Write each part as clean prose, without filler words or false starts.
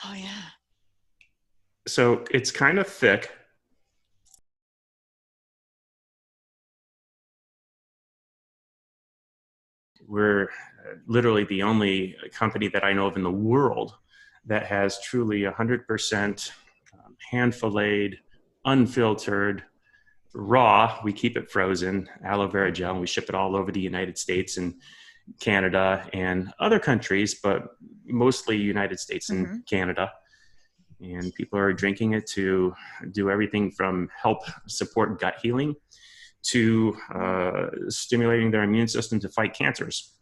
Oh, yeah. So it's kind of thick. We're literally the only company that I know of in the world that has truly 100% hand filleted, unfiltered, raw. We keep it frozen, aloe vera gel, and we ship it all over the United States and Canada and other countries, but mostly United States and Mm-hmm. Canada. And people are drinking it to do everything from help support gut healing to stimulating their immune system to fight cancers.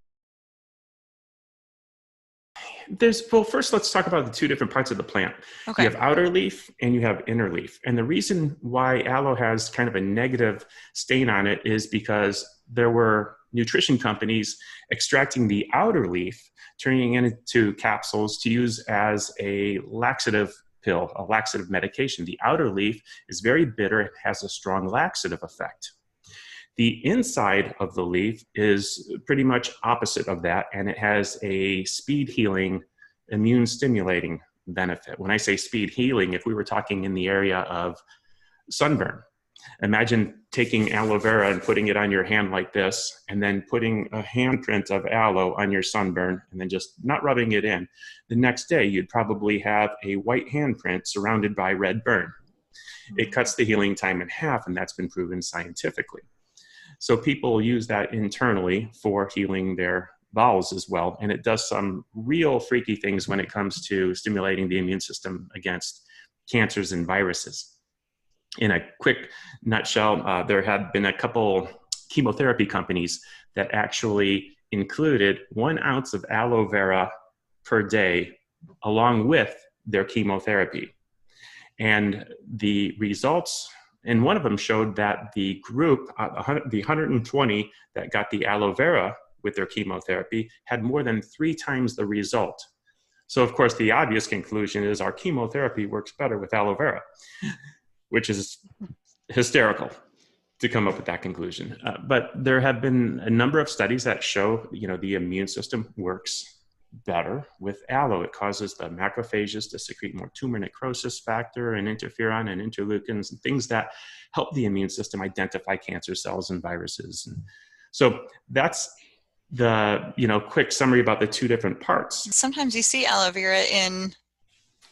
Well, first let's talk about the two different parts of the plant. You Okay. have outer leaf and you have inner leaf. And the reason why aloe has kind of a negative stain on it is because there were nutrition companies extracting the outer leaf, turning it into capsules to use as a laxative pill, a laxative medication. The outer leaf is very bitter, it has a strong laxative effect. The inside of the leaf is pretty much opposite of that, and it has a speed healing, immune stimulating benefit. When I say speed healing, if we were talking in the area of sunburn, imagine taking aloe vera and putting it on your hand like this, and then putting a handprint of aloe on your sunburn, and then just not rubbing it in. The next day, you'd probably have a white handprint surrounded by red burn. It cuts the healing time in half, and that's been proven scientifically. So people use that internally for healing their bowels as well. And it does some real freaky things when it comes to stimulating the immune system against cancers and viruses. In a quick nutshell, there have been a couple chemotherapy companies that actually included 1 ounce of aloe vera per day along with their chemotherapy. And the results, and one of them showed that the group, the 120 that got the aloe vera with their chemotherapy, had more than 3 times the result. So, of course, the obvious conclusion is our chemotherapy works better with aloe vera, which is hysterical to come up with that conclusion. But there have been a number of studies that show, the immune system works better with aloe. It causes the macrophages to secrete more tumor necrosis factor and interferon and interleukins and things that help the immune system identify cancer cells and viruses. And so that's the quick summary about the two different parts. Sometimes you see aloe vera in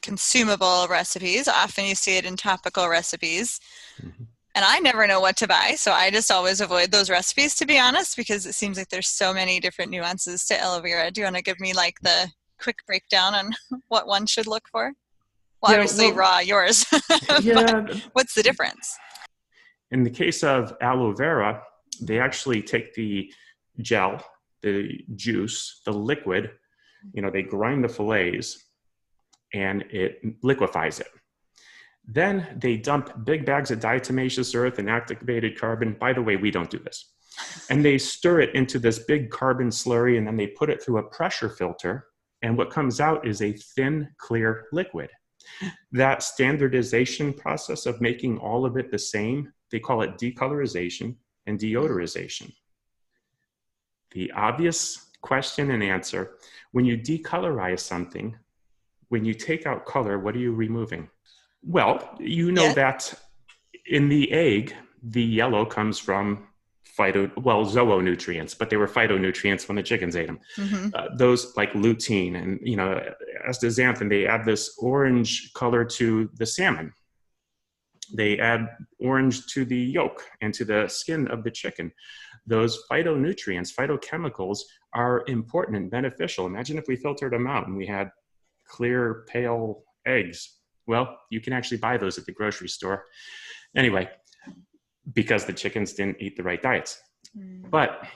consumable recipes. Often you see it in topical recipes. Mm-hmm. And I never know what to buy, so I just always avoid those recipes, to be honest, because it seems like there's so many different nuances to aloe vera. Do you want to give me like the quick breakdown on what one should look for? Well, yeah, obviously raw, yours. Yeah. But what's the difference? In the case of aloe vera, they actually take the gel, the juice, the liquid, they grind the fillets and it liquefies it. Then they dump big bags of diatomaceous earth and activated carbon. By the way, we don't do this. And they stir it into this big carbon slurry, and then they put it through a pressure filter. And what comes out is a thin, clear liquid. That standardization process of making all of it the same, they call it decolorization and deodorization. The obvious question and answer, when you decolorize something, when you take out color, what are you removing? Well, that in the egg, the yellow comes from zoonutrients, but they were phytonutrients when the chickens ate them. Mm-hmm. Those like lutein and, astaxanthin, they add this orange color to the salmon. They add orange to the yolk and to the skin of the chicken. Those phytonutrients, phytochemicals are important and beneficial. Imagine if we filtered them out and we had clear, pale eggs. Well, you can actually buy those at the grocery store. Anyway, because the chickens didn't eat the right diets. But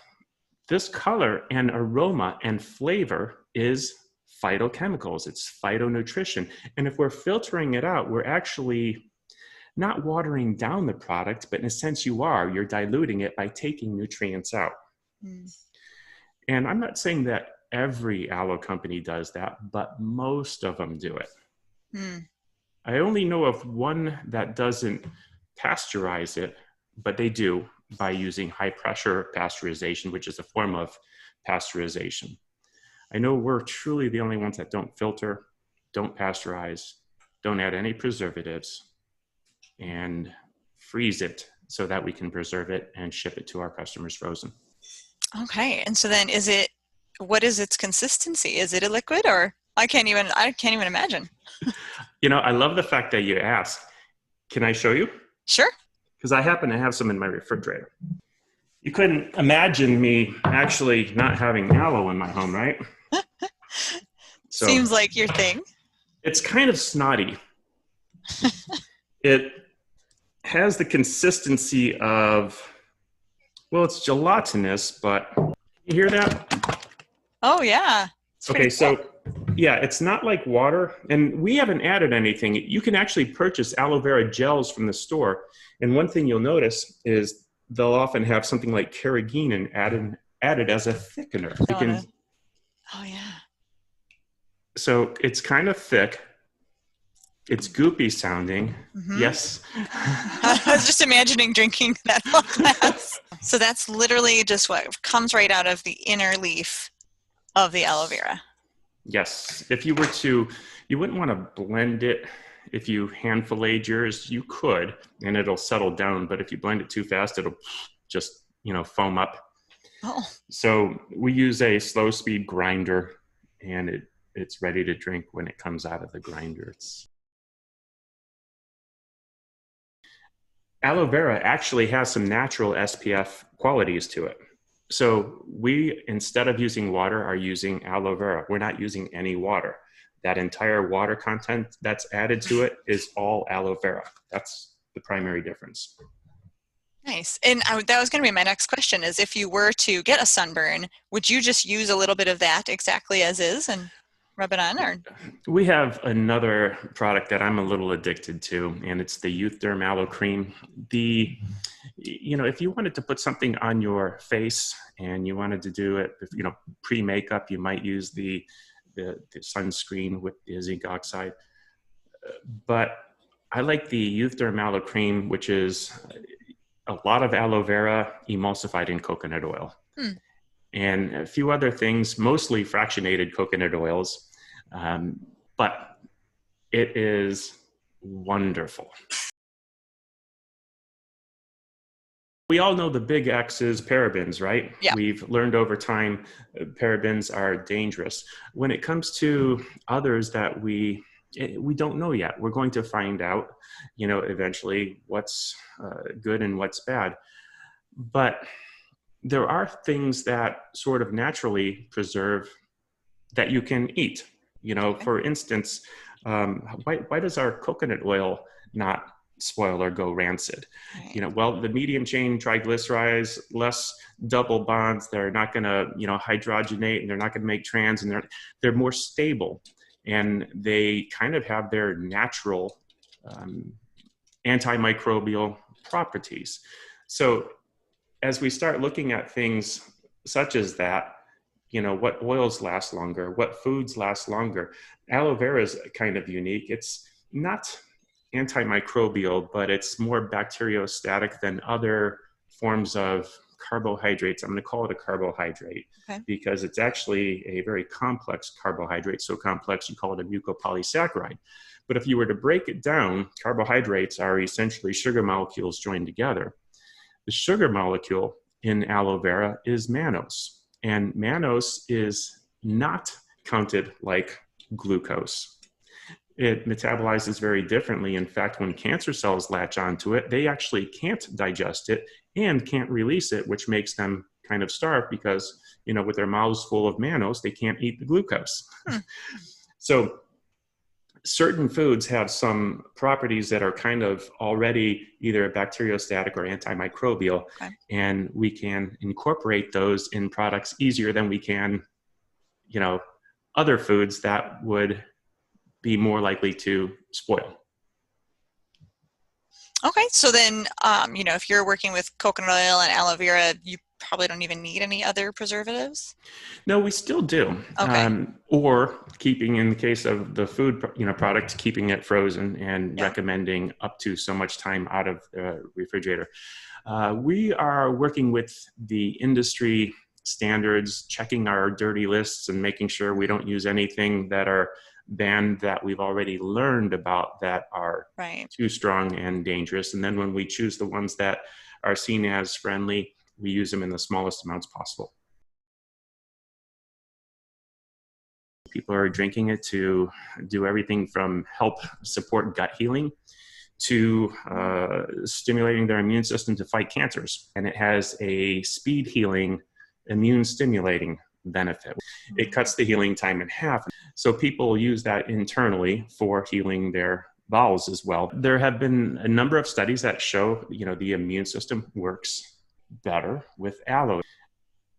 this color and aroma and flavor is phytochemicals. It's phytonutrition. And if we're filtering it out, we're actually not watering down the product, but in a sense you are. You're diluting it by taking nutrients out. And I'm not saying that every aloe company does that, but most of them do it. I only know of one that doesn't pasteurize it, but they do by using high pressure pasteurization, which is a form of pasteurization. I know we're truly the only ones that don't filter. don't pasteurize, don't add any preservatives, and freeze it so that we can preserve it and ship it to our customers frozen. Okay. And so then what is its consistency? Is it a liquid, or I can't even imagine. I love the fact that you asked. Can I show you? Sure. Because I happen to have some in my refrigerator. You couldn't imagine me actually not having aloe in my home, right? So seems like your thing. It's kind of snotty. It has the consistency of, well, it's gelatinous, but you hear that? Oh, yeah. Okay, so yeah, it's not like water, and we haven't added anything. You can actually purchase aloe vera gels from the store, and one thing you'll notice is they'll often have something like carrageenan added as a thickener. Oh, yeah. So it's kind of thick. It's goopy sounding. Mm-hmm. Yes. I was just imagining drinking that whole glass. So that's literally just what comes right out of the inner leaf of the aloe vera. Yes. If you were to, you wouldn't want to blend it. If you hand filleted yours, you could, and it'll settle down. But if you blend it too fast, it'll just, foam up. Oh. So we use a slow speed grinder, and it's ready to drink when it comes out of the grinder. Aloe vera actually has some natural SPF qualities to it. So we, instead of using water, are using aloe vera. We're not using any water. That entire water content that's added to it is all aloe vera. That's the primary difference. Nice. And that was going to be my next question, is if you were to get a sunburn, would you just use a little bit of that exactly as is and rub it on? Or we have another product that I'm a little addicted to, and it's the Youth Derm Aloe Cream. If you wanted to put something on your face and you wanted to do it, pre-makeup, you might use the sunscreen with the zinc oxide. But I like the Youth Derm Aloe Cream, which is a lot of aloe vera emulsified in coconut oil. And a few other things, mostly fractionated coconut oils. But it is wonderful. We all know the big X is parabens, right? Yeah. We've learned over time parabens are dangerous. When it comes to others that we don't know yet, we're going to find out, eventually what's good and what's bad. But there are things that sort of naturally preserve that you can eat. Okay. For instance, why does our coconut oil not spoil or go rancid? Right. Well, the medium chain triglycerides, less double bonds, they're not going to, hydrogenate, and they're not going to make trans, and they're more stable, and they kind of have their natural antimicrobial properties. So as we start looking at things such as that, what oils last longer, what foods last longer. Aloe vera is kind of unique. It's not antimicrobial, but it's more bacteriostatic than other forms of carbohydrates. I'm going to call it a carbohydrate, okay, because it's actually a very complex carbohydrate. So complex, you call it a mucopolysaccharide. But if you were to break it down, carbohydrates are essentially sugar molecules joined together. The sugar molecule in aloe vera is mannose. And mannose is not counted like glucose. It metabolizes very differently. In fact, when cancer cells latch onto it, they actually can't digest it and can't release it, which makes them kind of starve because, with their mouths full of mannose, they can't eat the glucose. So certain foods have some properties that are kind of already either bacteriostatic or antimicrobial, okay, and we can incorporate those in products easier than we can, other foods that would be more likely to spoil. Okay, so then, if you're working with coconut oil and aloe vera, you probably don't even need any other preservatives? No, we still do. Okay. Or keeping, in the case of the food, product, keeping it frozen and recommending up to so much time out of the refrigerator. We are working with the industry standards, checking our dirty lists and making sure we don't use anything that are ban that we've already learned about that are Right. too strong and dangerous. And then when we choose the ones that are seen as friendly, we use them in the smallest amounts possible. People are drinking it to do everything from help support gut healing to stimulating their immune system to fight cancers. And it has a speed healing, immune stimulating benefit. It cuts the healing time in half. So people use that internally for healing their bowels as well. There have been a number of studies that show, the immune system works better with aloe.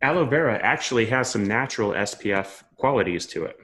Aloe vera actually has some natural SPF qualities to it.